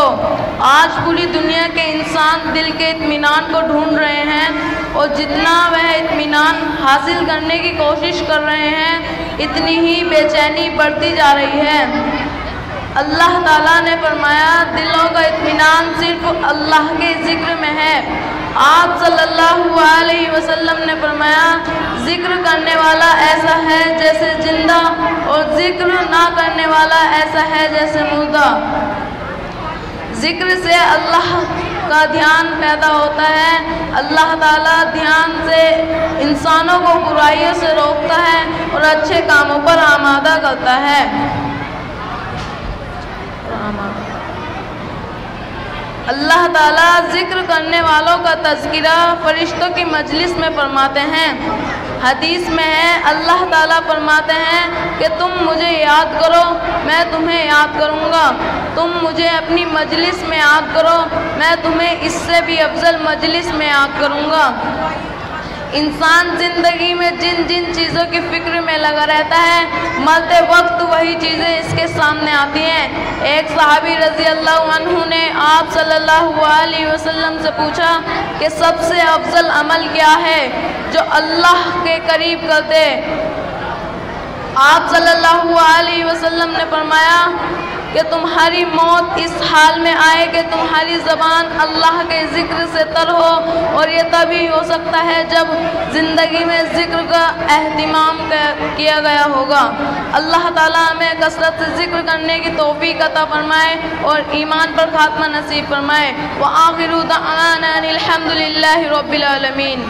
کرو۔ آج پوری دنیا کے انسان دل کے اطمینان کو ڈھونڈ رہے ہیں، اور جتنا وہ اطمینان حاصل کرنے کی کوشش کر رہے ہیں اتنی ہی بے چینی بڑھتی جا رہی ہے۔ اللہ تعالیٰ نے فرمایا دلوں کا اطمینان صرف اللہ کے ذکر میں ہے۔ آپ صلی اللہ علیہ وسلم نے فرمایا ذکر کرنے والا ایسا ہے جیسے زندہ، اور ذکر نہ کرنے والا ایسا ہے جیسے مردہ۔ ذکر سے اللہ کا دھیان پیدا ہوتا ہے۔ اللہ تعالیٰ دھیان سے انسانوں کو برائیوں سے روکتا ہے اور اچھے کاموں پر آمادہ کرتا ہے۔ اللہ تعالیٰ ذکر کرنے والوں کا تذکرہ فرشتوں کی مجلس میں فرماتے ہیں۔ حدیث میں ہے اللہ تعالیٰ فرماتے ہیں کہ تم مجھے یاد کرو میں تمہیں یاد کروں گا، تم مجھے اپنی مجلس میں یاد کرو میں تمہیں اس سے بھی افضل مجلس میں یاد کروں گا۔ انسان زندگی میں جن جن چیزوں کی فکر میں لگا رہتا ہے مرتے وقت وہی چیزیں اس کے سامنے آتی ہیں۔ ایک صحابی رضی اللہ عنہ نے آپ صلی اللہ علیہ وسلم سے پوچھا کہ سب سے افضل عمل کیا ہے جو اللہ کے قریب کرتے؟ آپ صلی اللہ علیہ وسلم نے فرمایا کہ تمہاری موت اس حال میں آئے کہ تمہاری زبان اللہ کے ذکر سے تر ہو، اور یہ تبھی ہو سکتا ہے جب زندگی میں ذکر کا اہتمام کیا گیا ہوگا۔ اللہ تعالیٰ ہمیں کثرت سے ذکر کرنے کی توفیق عطا فرمائے اور ایمان پر خاتمہ نصیب فرمائے۔ وآخر دعوانا الحمد للہ رب العالمین۔